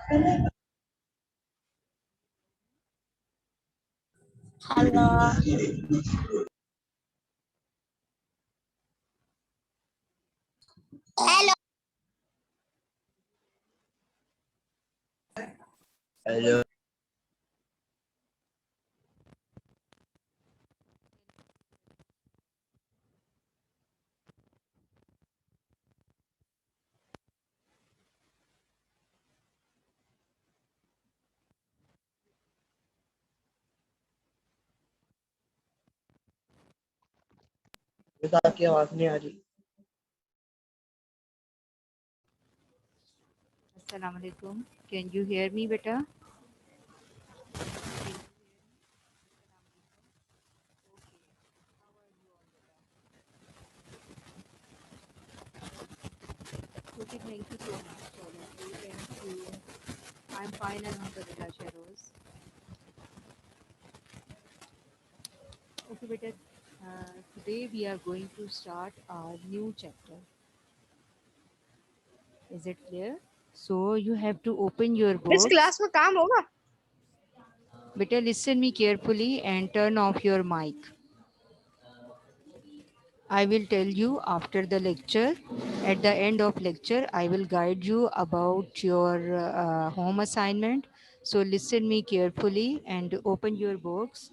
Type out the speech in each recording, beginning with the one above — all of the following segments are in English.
Hello. Hello. Hello. बेटा आपकी आवाज नहीं आ रही। Assalamu alaikum. Can you hear me, beta? Okay, thank you so much, all of you. Thank you. I'm fine, alhamdulillah, Sharoz. Okay, beta. Today we are going to start our new chapter. Is it clear? So you have to open your इस books. Class में काम होगा? Beta, listen me carefully and turn off your mic. I will tell you after the lecture. At the end of lecture, I will guide you about your home assignment. So listen me carefully and open your books.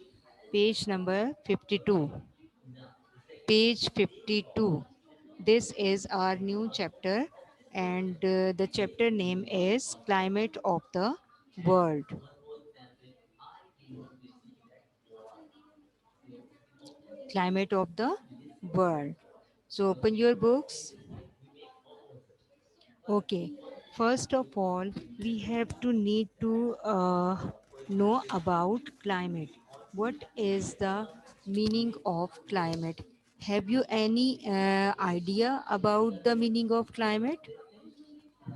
Page number 52. Page 52. This is our new chapter and the chapter name is Climate of the World. Climate of the World. So open your books. Okay, first of all, we have to need to know about climate. What is the meaning of climate? Have you any idea about the meaning of climate?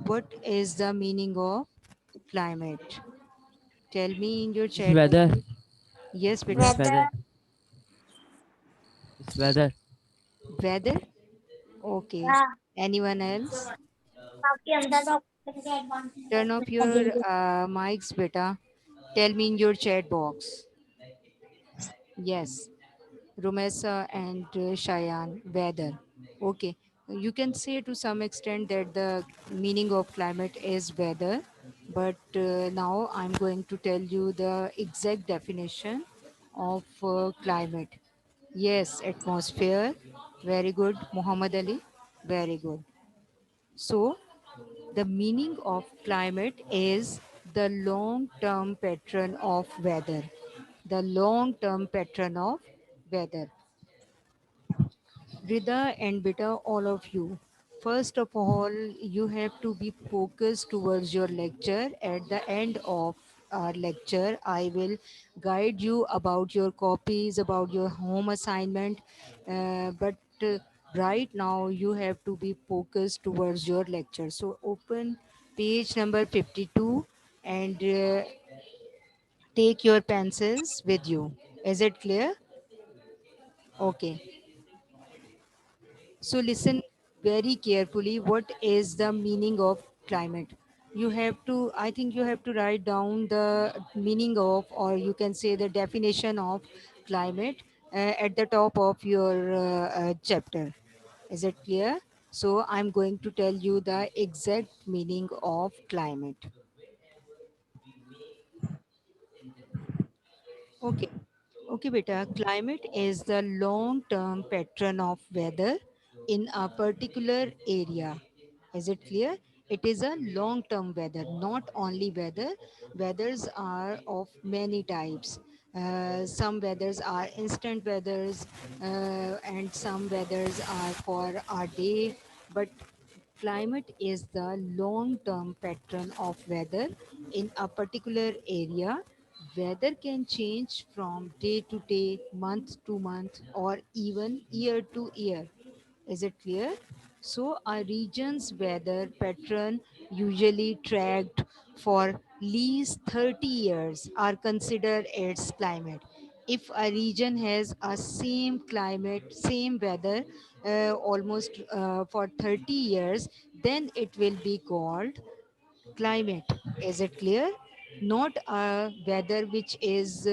What is the meaning of climate? Tell me in your It's chat box. weather. Yes, beta. It's Weather. weather. It's weather. Weather? Okay. हाँ, Anyone else? आपके अंदर तो Turn off your mics, beta. Tell me in your chat box. Yes. Rumesa and Cheyenne, weather. Okay, you can say to some extent that the meaning of climate is weather, but now I'm going to tell you the exact definition of climate. Yes, atmosphere. Very good, Muhammad Ali. Very good. So, the meaning of climate is the long term pattern of weather. The long term pattern of weather. Rida and Beta, all of you. First of all, you have to be focused towards your lecture. At the end of our lecture, I will guide you about your copies, about your home assignment. But right now, you have to be focused towards your lecture. So, open page number 52 and take your pencils with you. Is it clear? Okay. So listen very carefully. What is the meaning of climate? You have to, I think you have to write down the meaning of, or you can say the definition of climate at the top of your chapter. Is it clear? So I'm going to tell you the exact meaning of climate. Okay. Okay, beta. Climate is the long term pattern of weather in a particular area. Is it clear? It is a long term weather, not only weather. Weathers are of many types. Some weathers are instant weathers, and some weathers are for a day. But climate is the long term pattern of weather in a particular area. Weather can change from day to day, month to month, or even year to year. Is it clear? So, a region's weather pattern, usually tracked for least 30 years, are considered its climate. If a region has a same climate, same weather, almost for 30 years, then it will be called climate. Is it clear? Not a weather which is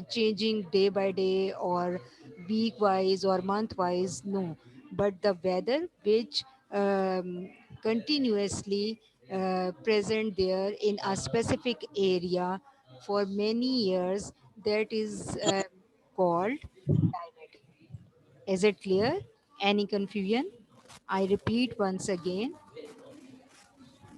changing day by day or week wise or month wise, no, but the weather which continuously present there in a specific area for many years, that is called climate. Is it clear? Any confusion? I repeat once again,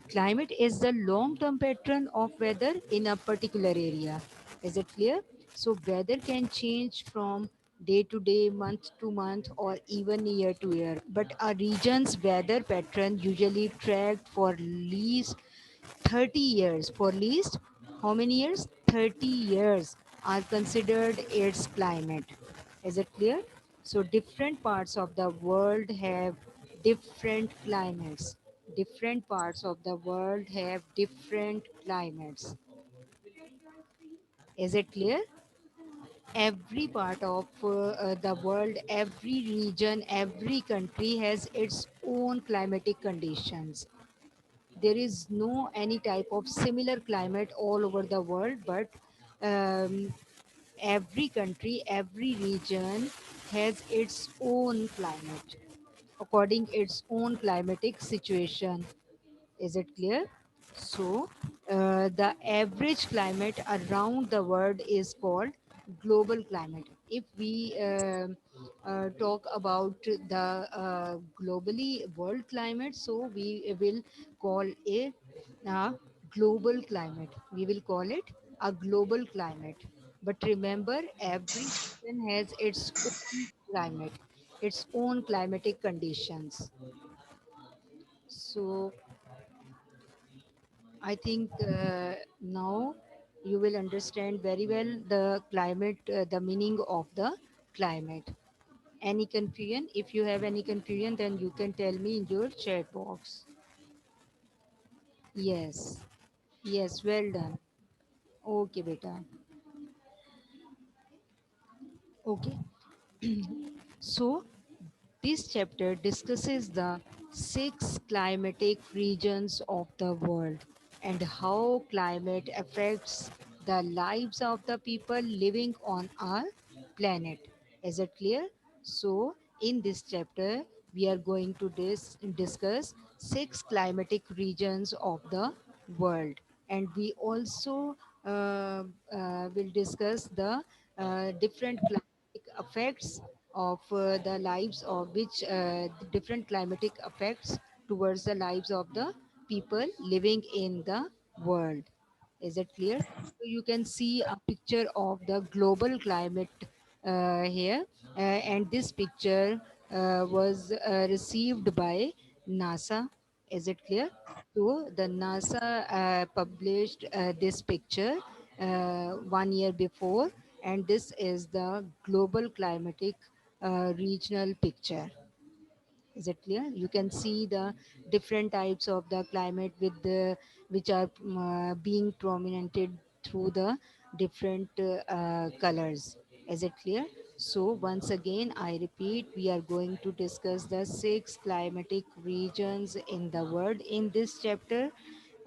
climate is the long term pattern of weather in a particular area. Is it clear? So, weather can change from day to day, month to month, or even year to year. But a region's weather pattern usually tracked for least 30 years. For least how many years? 30 years are considered its climate. Is it clear? So, different parts of the world have different climates. Different parts of the world have different climates. Is it clear? Every part of the world, every region, every country has its own climatic conditions. There is no any type of similar climate all over the world, but um, every country, every region has its own climate according its own climatic situation. Is it clear? So, the average climate around the world is called global climate. If we talk about the globally world climate, so we will call it a global climate. We will call it a global climate. But remember, every region has its own climate, its own climatic conditions. So, I think now you will understand very well the climate, the meaning of the climate. Any confusion? If you have any confusion, then you can tell me in your chat box. Yes, yes, well done. Okay, beta. Okay. So, this chapter discusses the six climatic regions of the world and how climate affects the lives of the people living on our planet. Is it clear? So, in this chapter, we are going to discuss six climatic regions of the world, and we also will discuss the different climatic effects of the lives of which different climatic effects towards the lives of the people living in the world. Is it clear? So you can see a picture of the global climate here, and this picture was received by NASA. Is it clear? So the NASA published this picture 1 year before, and this is the global climatic regional picture. Is it clear? You can see the different types of the climate with the which are being prominented through the different colors. Is it clear? So once again, I repeat, we are going to discuss the six climatic regions in the world in this chapter.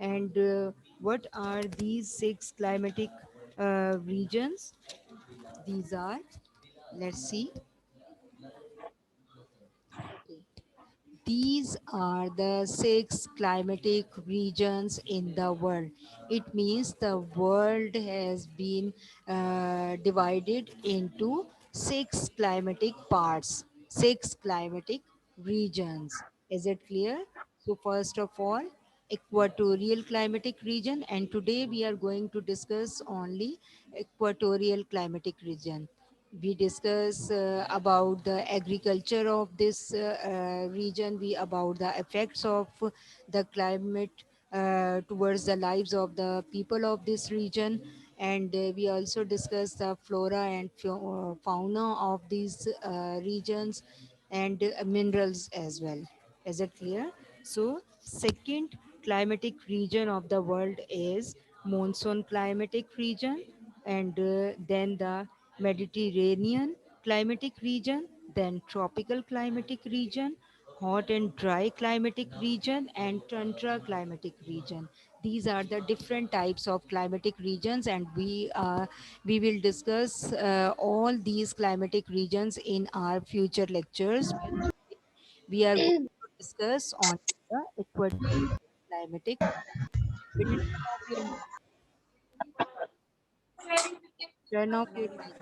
And what are these six climatic regions? These are, let's see. Okay. These are the six climatic regions in the world. It means the world has been divided into six climatic parts, six climatic regions. Is it clear? So, first of all, equatorial climatic region, and today we are going to discuss only equatorial climatic region. We discuss about the agriculture of this region, we about the effects of the climate towards the lives of the people of this region, and we also discuss the flora and fauna of these regions, and minerals as well. Is it clear? So, second climatic region of the world is monsoon climatic region, and then the Mediterranean climatic region, then tropical climatic region, hot and dry climatic region, and tundra climatic region. these are the different types of climatic regions, and we will discuss all these climatic regions in our future lectures. But we are going to discuss on the equatorial climatic. But turn off your mic.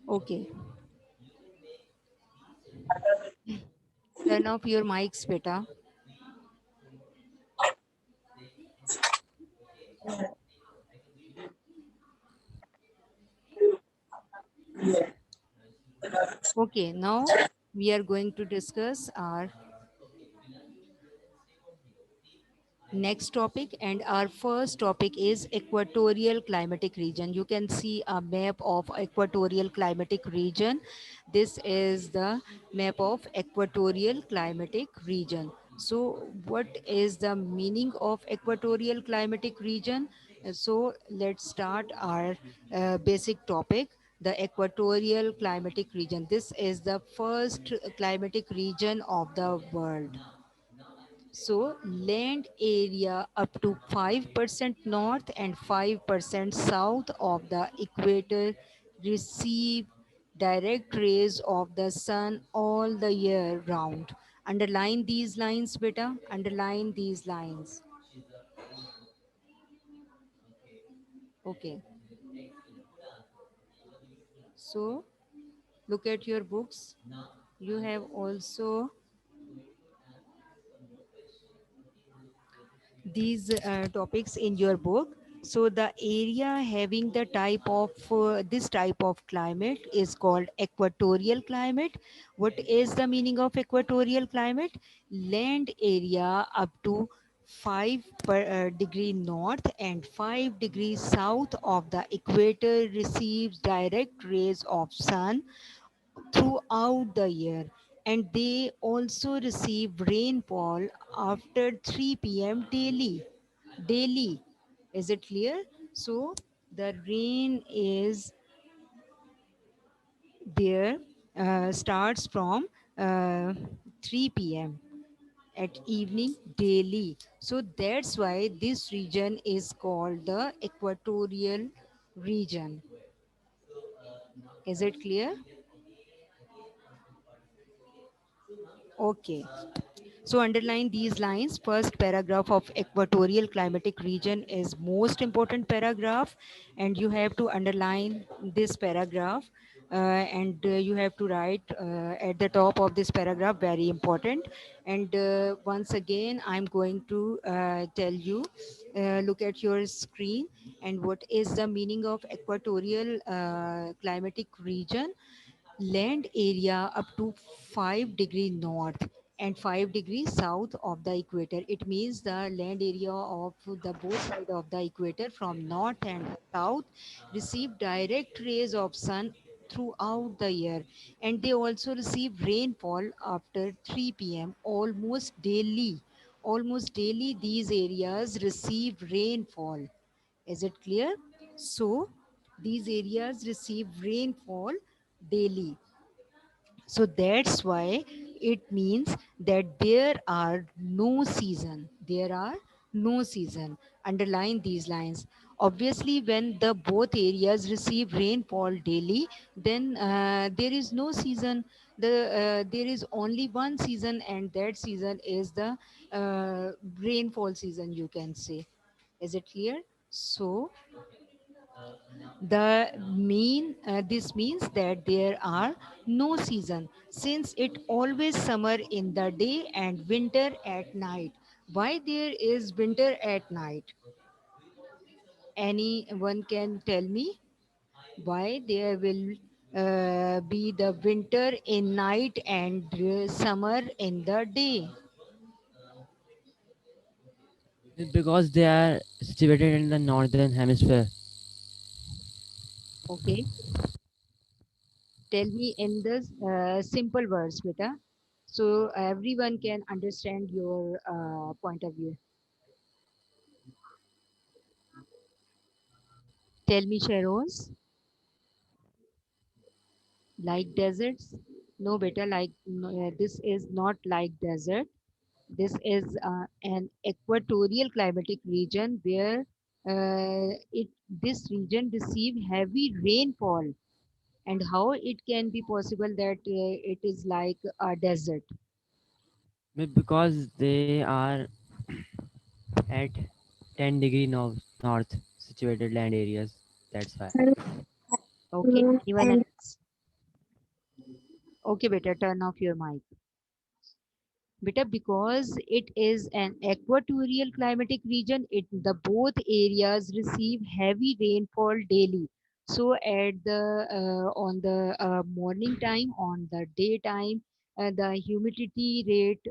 Okay, turn off your mics, beta. Okay, now we are going to discuss our next topic, and our first topic is equatorial climatic region. You can see a map of equatorial climatic region. This is the map of equatorial climatic region. So what is the meaning of equatorial climatic region? So let's start our basic topic, the equatorial climatic region. This is the first climatic region of the world. So land area up to 5% north and 5% south of the equator receive direct rays of the sun all the year round. Underline these lines, beta. Underline these lines. Okay. So look at your books. You have also these topics in your book. So the area having the type of this type of climate is called equatorial climate. What is the meaning of equatorial climate? Land area up to 5 degree north and 5 degrees south of the equator receives direct rays of sun throughout the year, and they also receive rainfall after 3 p.m. daily. Is it clear? So the rain is there, starts from uh, 3 p.m. at evening daily. So that's why this region is called the equatorial region. Is it clear? Okay. So underline these lines. First paragraph of equatorial climatic region is most important paragraph, and you have to underline this paragraph, and you have to write at the top of this paragraph, very important. And once again, I'm going to tell you, look at your screen, and what is the meaning of equatorial climatic region? Land area up to 5 degree north and 5 degrees south of the equator. It means the land area of the both side of the equator from north and south receive direct rays of sun throughout the year, and they also receive rainfall after 3 p.m. Almost daily these areas receive rainfall. Is it clear? So these areas receive rainfall daily. So that's why it means that there are no season. There are no season. Underline these lines. Obviously, when the both areas receive rainfall daily, then there is no season. There is only one season, and that season is the rainfall season. You can say. Is it clear? So this means that there are no season, since it always summer in the day and winter at night. Why there is winter at night? Anyone can tell me why there will be the winter in night and summer in the day? Because they are situated in the northern hemisphere. Okay, tell me in the simple words, beta, so everyone can understand your point of view. Tell me, Sheroz, like deserts? No, better like no, this is not like desert. This is an equatorial climatic region where this region receive heavy rainfall. And how it can be possible that it is like a desert? Because they are at 10-degree north situated land areas. That's why. Okay, anyone else? Okay, better turn off your mic. Beta, because it is an equatorial climatic region, the both areas receive heavy rainfall daily. So at the on the morning time, on the daytime, the humidity rate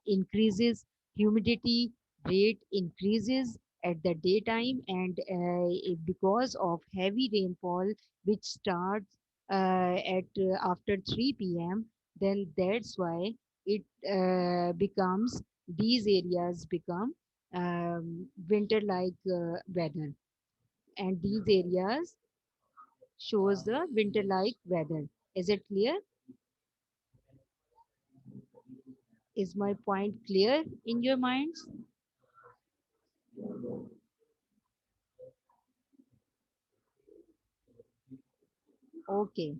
increases. Humidity rate increases at the daytime, and because of heavy rainfall, which starts at after 3 p.m., then that's why it becomes these areas become winter like weather, and these areas shows the winter like weather. Is it clear? Is my point clear in your minds? Okay,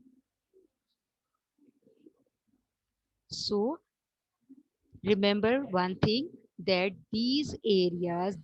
so remember one thing, that these areas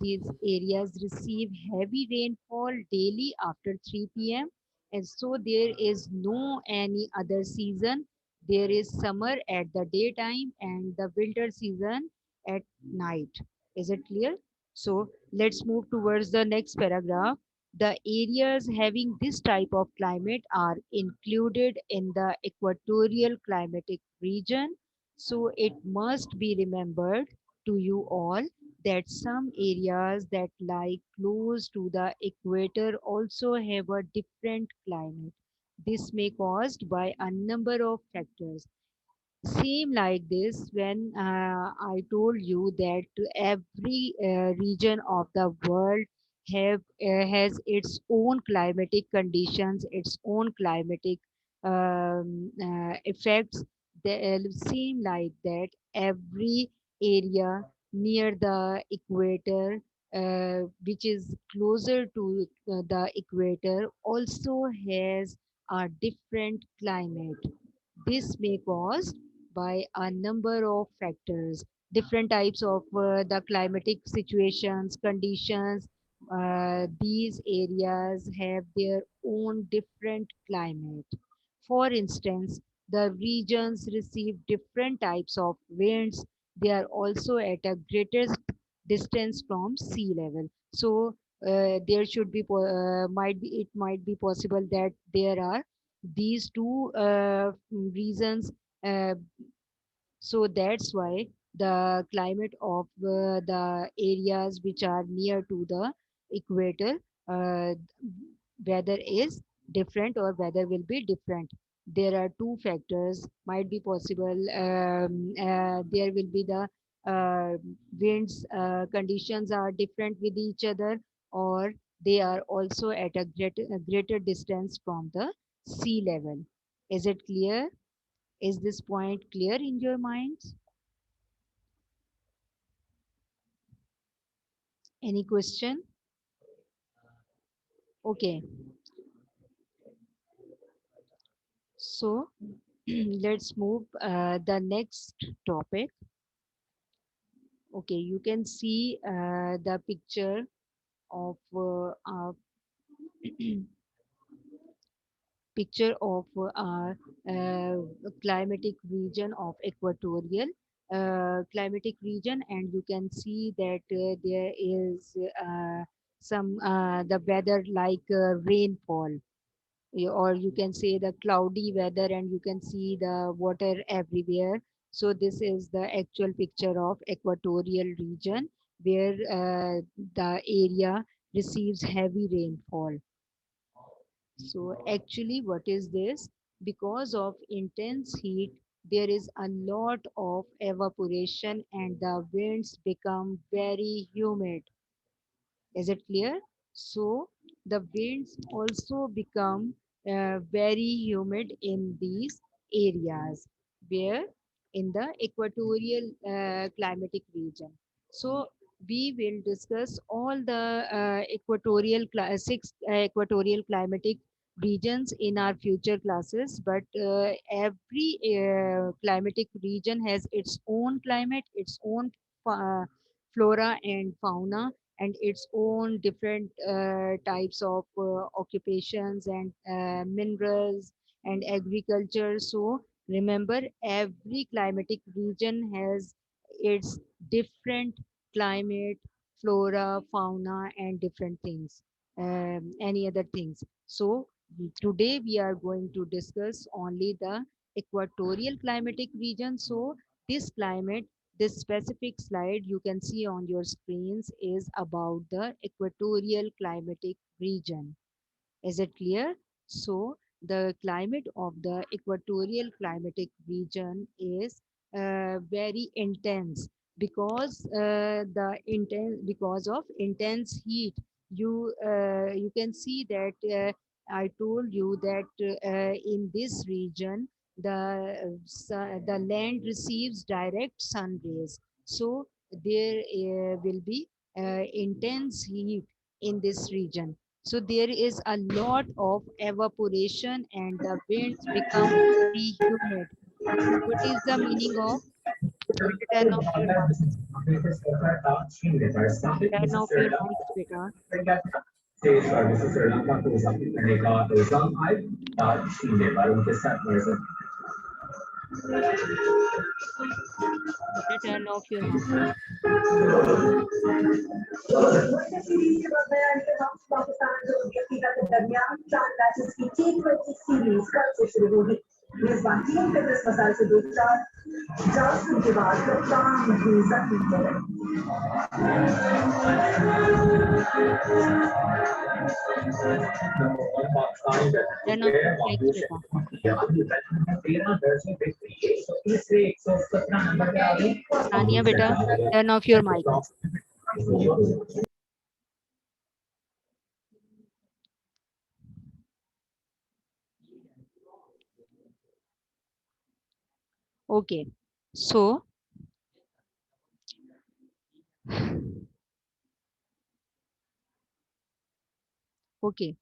receive heavy rainfall daily after 3 p.m. And so there is no any other season. There is summer at the daytime and the winter season at night. Is it clear? So let's move towards the next paragraph. The areas having this type of climate are included in the equatorial climatic region. So it must be remembered to you all that some areas that lie close to the equator also have a different climate. This may caused by a number of factors. Same like this when I told you that every region of the world has its own climatic conditions, its own climatic effects. They seem like that every area near the equator, which is closer to the equator, also has a different climate. This may caused by a number of factors, different types of the climatic situations, conditions. These areas have their own different climate. For instance, the regions receive different types of winds. They are also at a greater distance from sea level. So there should be might be it might be possible that there are these two reasons. uh, so that's why the climate of the areas which are near to the equator, uh, weather is different or weather will be different. There are two factors might be possible. There will be the uh, winds conditions are different with each other, or they are also at a greater distance from the sea level. Is it clear? Is this point clear in your minds? Any question? Okay, so let's move the next topic. Okay, you can see the picture of picture of our climatic region of equatorial climatic region, and you can see that there is some the weather like rainfall, or you can say the cloudy weather, and you can see the water everywhere. So this is the actual picture of equatorial region where the area receives heavy rainfall. So actually, what is this? Because of intense heat, there is a lot of evaporation and the winds become very humid. Is it clear? So the winds also become very humid in these areas where in the equatorial climatic region. So we will discuss all the six equatorial climatic regions in our future classes, but every climatic region has its own climate, its own uh, flora and fauna, and its own different types of occupations and minerals and agriculture. So remember, every climatic region has its different climate, flora, fauna, and different things, any other things. So today we are going to discuss only the equatorial climatic region. So this climate, this specific slide you can see on your screens is about the equatorial climatic region. Is it clear? So the climate of the equatorial climatic region is very intense because because of intense heat. You can see that I told you that in this region the land receives direct sun rays. So there will be intense heat in this region. So there is a lot of evaporation and the winds become very humid. What is the meaning of? Beta, turn off your mics. Turn off your mics, beta. Beta, turn off your mic. Pakistan जो व्यक्तिगत दरमियान 4 matches की T20 series कल से शुरू होगी। मेजबान team fitness मसाइल से दो चार जासूस के बाद कप्तान भी जख्मी हो गए। Turn off your mics, beta. Sania, beta, turn off your mic. Okay. So okay.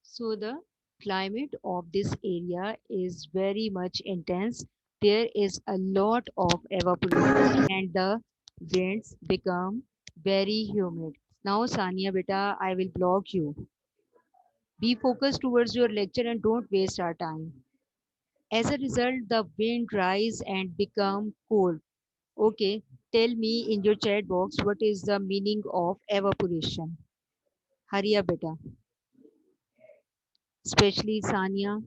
So the climate of this area is very much intense. There is a lot of evaporation and the winds become very humid. Now, Sania beta, I will block you. Be focused towards your lecture and don't waste our time. As a result, the wind rise and become cold. Okay, tell me in your chat box what is the meaning of evaporation. Hurry up, beta. Especially Sania.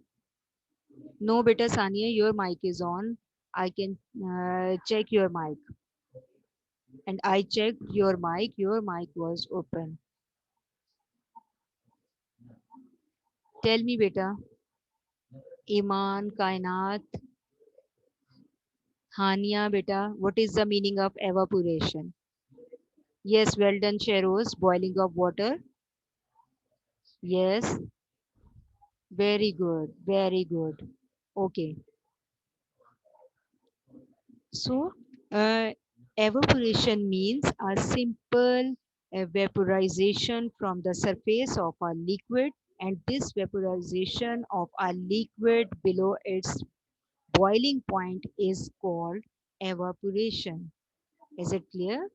No, beta Sania, your mic is on. I can check your mic. And I checked your mic. Your mic was open. Tell me, beta. Iman, Kainat, Hania, beta. What is the meaning of evaporation? Yes, well done, Sheroz. Boiling of water. Yes, very good. Very good. Okay. So, evaporation means a simple vaporization from the surface of a liquid, and this vaporization of a liquid below its boiling point is called evaporation. Is it clear?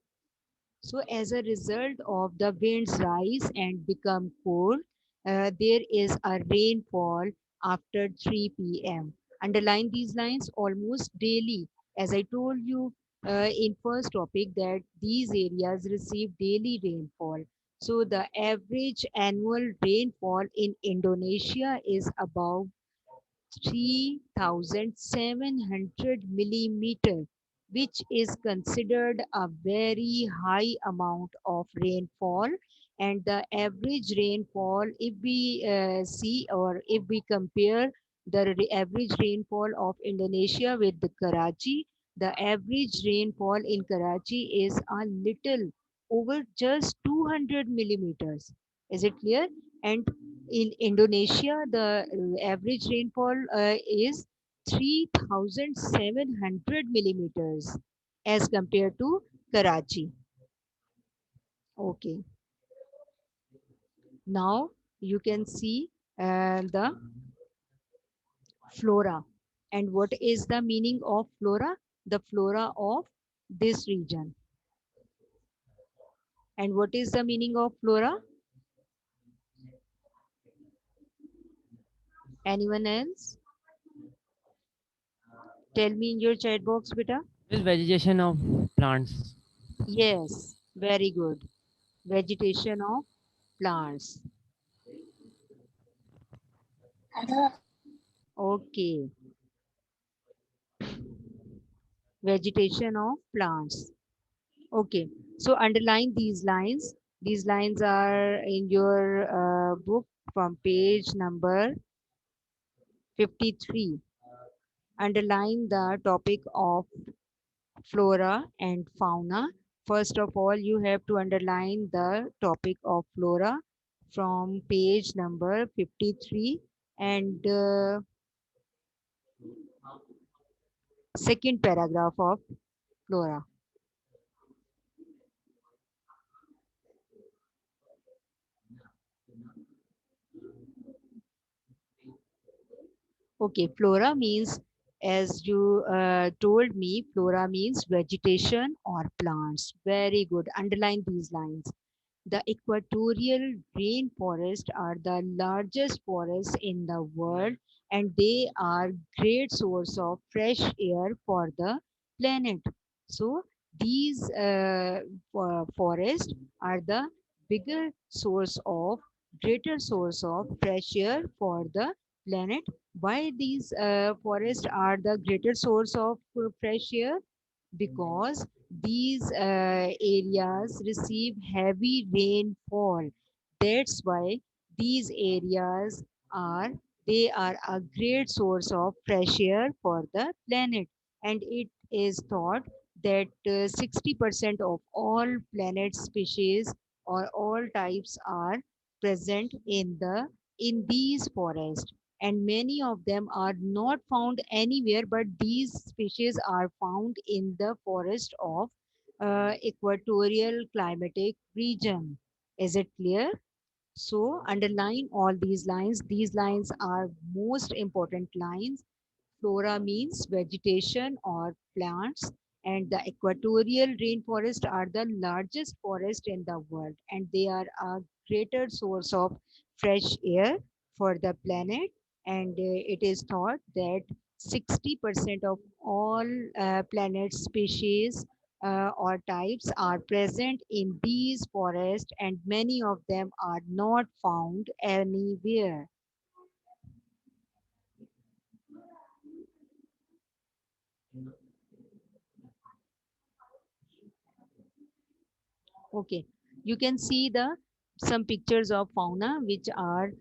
So as a result of the winds rise and become cold, there is a rainfall after 3 p.m. Underline these lines almost daily. As I told you in first topic that these areas receive daily rainfall. So the average annual rainfall in Indonesia is about 3,700 millimeter, which is considered a very high amount of rainfall. And the average rainfall, if we see or if we compare the average rainfall of Indonesia with the Karachi, the average rainfall in Karachi is a little over just 200 millimeters. Is it clear? And in Indonesia, the average rainfall is 3,700 millimeters as compared to Karachi. Okay. Now you can see the flora. And what is the meaning of flora? The flora of this region. And what is the meaning of flora? Anyone else? Tell me in your chat box, beta. With vegetation of plants. Yes, very good. Vegetation of plants. Okay. Vegetation of plants. Okay. So underline these lines. These lines are in your book from page number 53. Underline the topic of flora and fauna. First of all, you have to underline the topic of flora from page number 53 and second paragraph of flora. Okay, flora means, as you told me, flora means vegetation or plants. Very good. Underline these lines. The equatorial rainforests are the largest forests in the world and they are great source of fresh air for the planet. So these forests are the bigger source of greater source of fresh air for the planet. Why these forests are the greater source of fresh air? Because these areas receive heavy rainfall. That's why these areas are they are a great source of fresh air for the planet. And it is thought that 60% of all planet species or all types are present in these forests, and many of them are not found anywhere, but these species are found in the forest of equatorial climatic region. Is it clear? So underline all these lines. These lines are most important lines. Flora means vegetation or plants, and the equatorial rainforest are the largest forest in the world, and they are a greater source of fresh air for the planet. And it is thought that 60% of all planet species or types are present in these forests, and many of them are not found anywhere. Okay, you can see the some pictures of fauna which are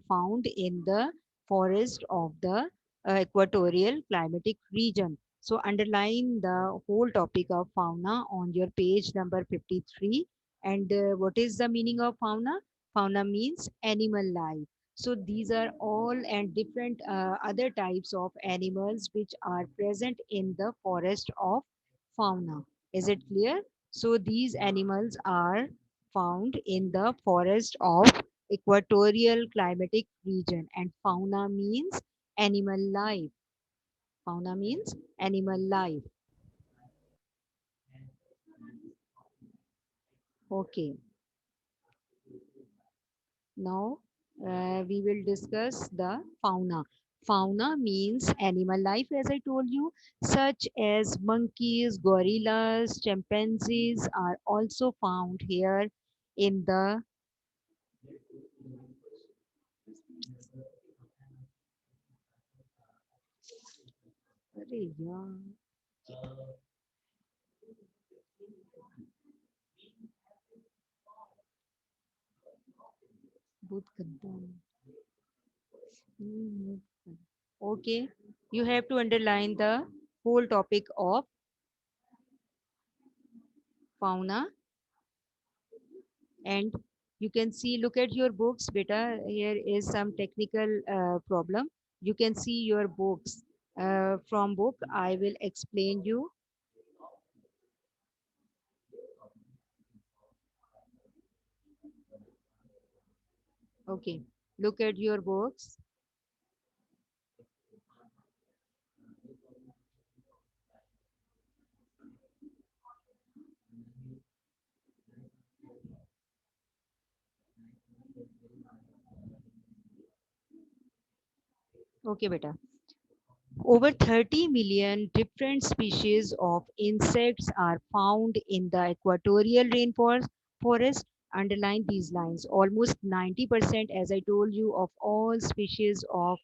found in the forest of the equatorial climatic region. So underline the whole topic of fauna on your page number 53. And what is the meaning of fauna? Fauna means animal life. So these are all and different other types of animals which are present in the forest of fauna. Is it clear? So these animals are found in the forest of equatorial climatic region, and fauna means animal life. Fauna means animal life. Okay. Now we will discuss the fauna. Fauna means animal life, as I told you, such as monkeys, gorillas, chimpanzees are also found here in the अरे यार बहुत गंदा है। Okay, you have to underline the whole topic of fauna, and You can see, look at your books, beta. Here is some technical problem. You can see your books. From book I will explain you. Okay, look at your books. Okay, beta. Over 30 million different species of insects are found in the equatorial rainforest. Forest. Underline these lines. Almost 90%, as I told you, of all species of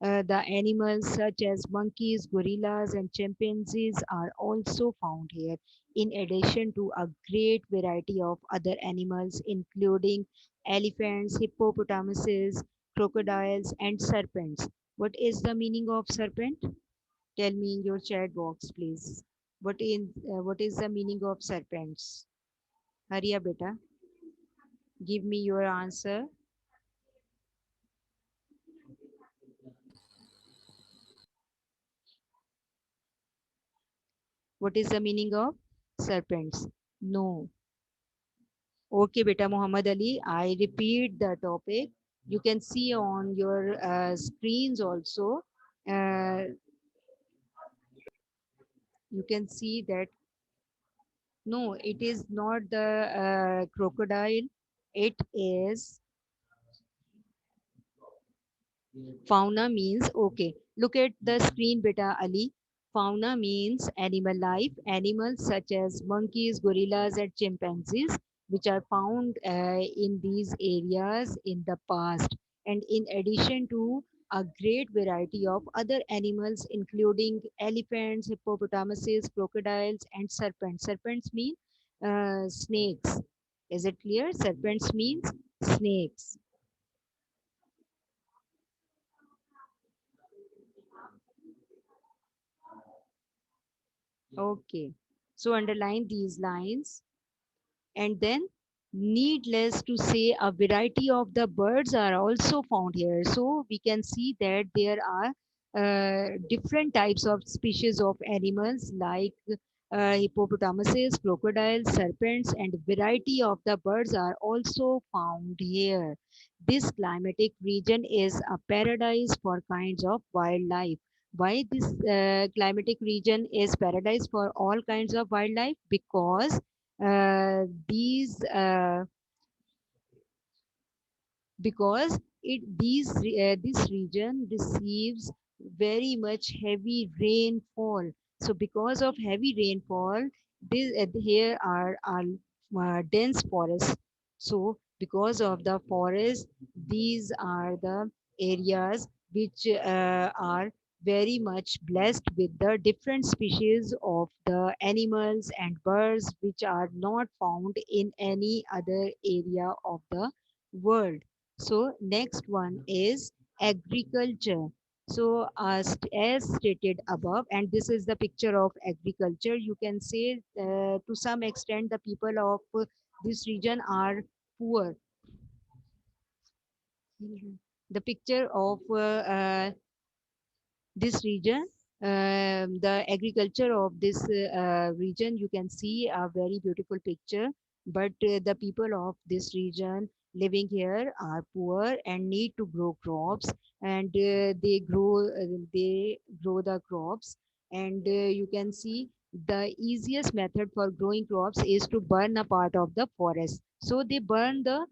the animals such as monkeys, gorillas, and chimpanzees are also found here, in addition to a great variety of other animals, including elephants, hippopotamuses, crocodiles, and serpents. What is the meaning of serpent? Tell me in your chat box, please. What is the meaning of serpents? Hurry up, beta. Give me your answer. What is the meaning of serpents? No. Okay, beta Muhammad Ali. I repeat the topic. You can see on your screens also. Uh, you can see that no, it is not the crocodile. It is fauna means, okay, look at the screen, beta Ali. Fauna means animal life, animals such as monkeys, gorillas, and chimpanzees, which are found in these areas in the past. And in addition to a great variety of other animals, including elephants, hippopotamuses, crocodiles, and serpents. Serpents mean snakes. Is it clear? Serpents means snakes. Okay. So underline these lines. And then, needless to say, a variety of the birds are also found here. So we can see that there are different types of species of animals like hippopotamuses, crocodiles, serpents, and variety of the birds are also found here. This climatic region is a paradise for kinds of wildlife. Why this climatic region is paradise for all kinds of wildlife? Because these because this region receives very much heavy rainfall. So because of heavy rainfall, here are dense forests. So because of the forest, these are the areas which are very much blessed with the different species of the animals and birds which are not found in any other area of the world. So next one is agriculture. So as stated above, and this is the picture of agriculture, you can say to some extent the people of this region are poor. The picture of this region, the agriculture of this region, you can see a very beautiful picture. But the people of this region living here are poor and need to grow crops, and they grow the crops, and you can see the easiest method for growing crops is to burn a part of the forest. So they burn the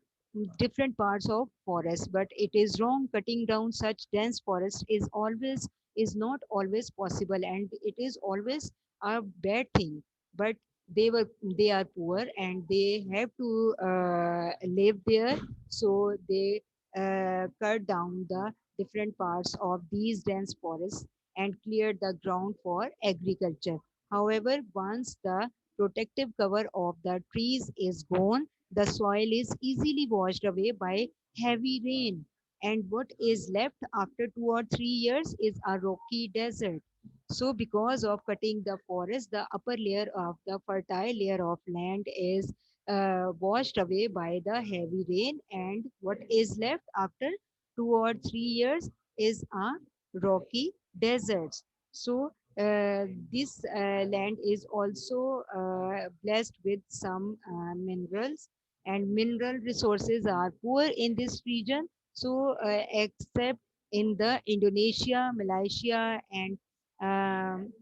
different parts of forest, but it is wrong. Cutting down such dense forest is not always possible, and it is always a bad thing. But they are poor and they have to live there, so they cut down the different parts of these dense forests and clear the ground for agriculture. However, once the protective cover of the trees is gone, the soil is easily washed away by heavy rain, and what is left after 2 or 3 years is a rocky desert. So because of cutting the forest, the upper layer of the fertile layer of land is washed away by the heavy rain, and what is left after 2 or 3 years is a rocky desert. So this land is also blessed with some minerals, and mineral resources are poor in this region. So except in the Indonesia, Malaysia, and um,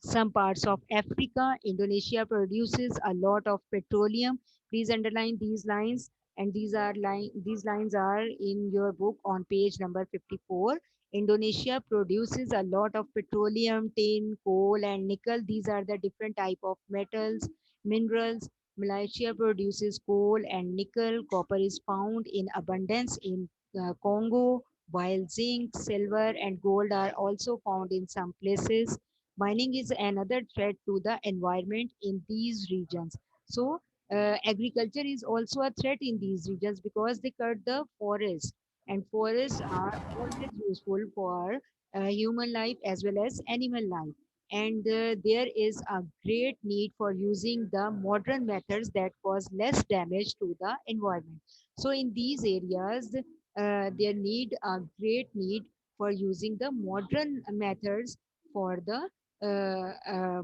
some parts of Africa, Indonesia produces a lot of petroleum. Please underline these lines, and these lines are in your book on page number 54. Indonesia produces a lot of petroleum, tin, coal, and nickel. These are the different type of metals, minerals. Malaysia produces coal and nickel. Copper is found in abundance in Congo, while zinc, silver, and gold are also found in some places. Mining is another threat to the environment in these regions. So agriculture is also a threat in these regions because they cut the forest, and forests are always useful for human life as well as animal life. And there is a great need for using the modern methods that cause less damage to the environment. So in these areas, there need a great need for using the modern methods for the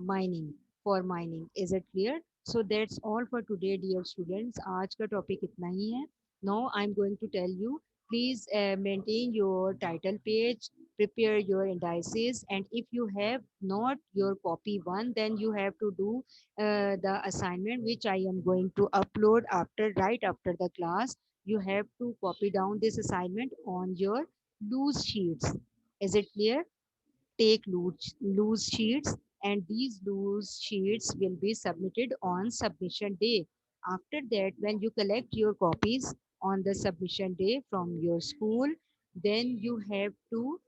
mining, for mining. Is it clear? So that's all for today, dear students. आज का topic इतना ही है. Now I'm going to tell you, please maintain your title page, prepare your indices, and if you have not your copy one, then you have to do the assignment which I am going to upload after, right after the class. You have to copy down this assignment on your loose sheets. Is it clear? Take loose sheets, and these loose sheets will be submitted on submission day. After that, when you collect your copies on the submission day from your school, then you have to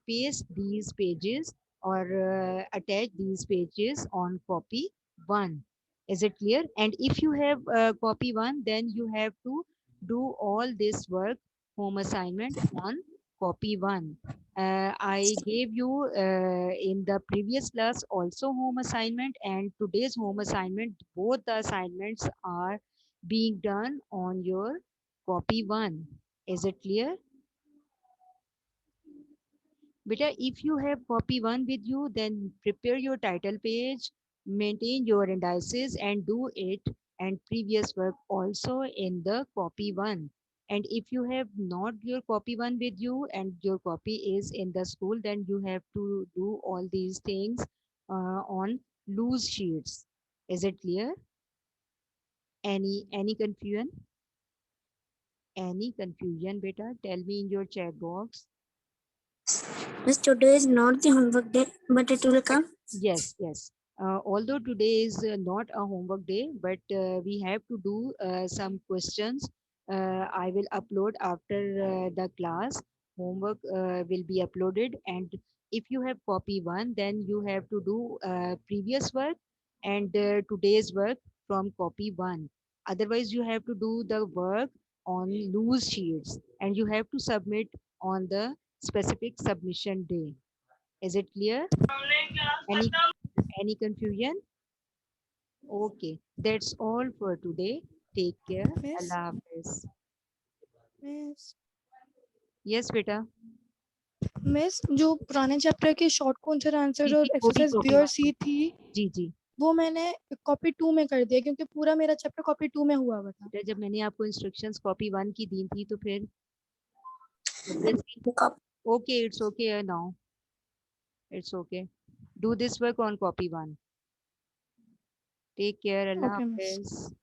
paste these pages or attach these pages on copy 1. Is it clear? And if you have copy 1, then you have to do all this work, home assignment, on copy 1. I gave you in the previous class also home assignment and today's home assignment. Both the assignments are being done on your copy 1. Is it clear? Beta, if you have copy 1 with you, then prepare your title page, maintain your indices and do it and previous work also in the copy 1. And if you have not your copy 1 with you and your copy is in the school, then you have to do all these things on loose sheets. Is it clear? Any confusion? Any confusion, beta? Tell me in your chat box. Miss, today is not the homework day, but it will come. Yes, yes. Although today is not a homework day, but we have to do some questions. I will upload after the class. Homework will be uploaded, and if you have copy 1, then you have to do previous work and today's work from copy 1. Otherwise, you have to do the work on loose sheets, and you have to submit on the specific submission day. Is it clear? Any any confusion? Okay, that's all for today. Take care. Miss, Allah Hafiz. Miss Yes, beta. Miss जो पुराने chapter के short question answer जी और जी, वो भी exercise B copy और 1 सी थी जी जी. वो मैंने कॉपी 2 में कर दिया क्योंकि पूरा मेरा चैप्टर कॉपी 2 में हुआ था. बेटा जब मैंने आपको इंस्ट्रक्शंस कॉपी 1 की दी थी तो फिर obviously okay, it's okay now. It's okay. Do this work on copy 1. Take care. Allah Okay, miss. Hafiz.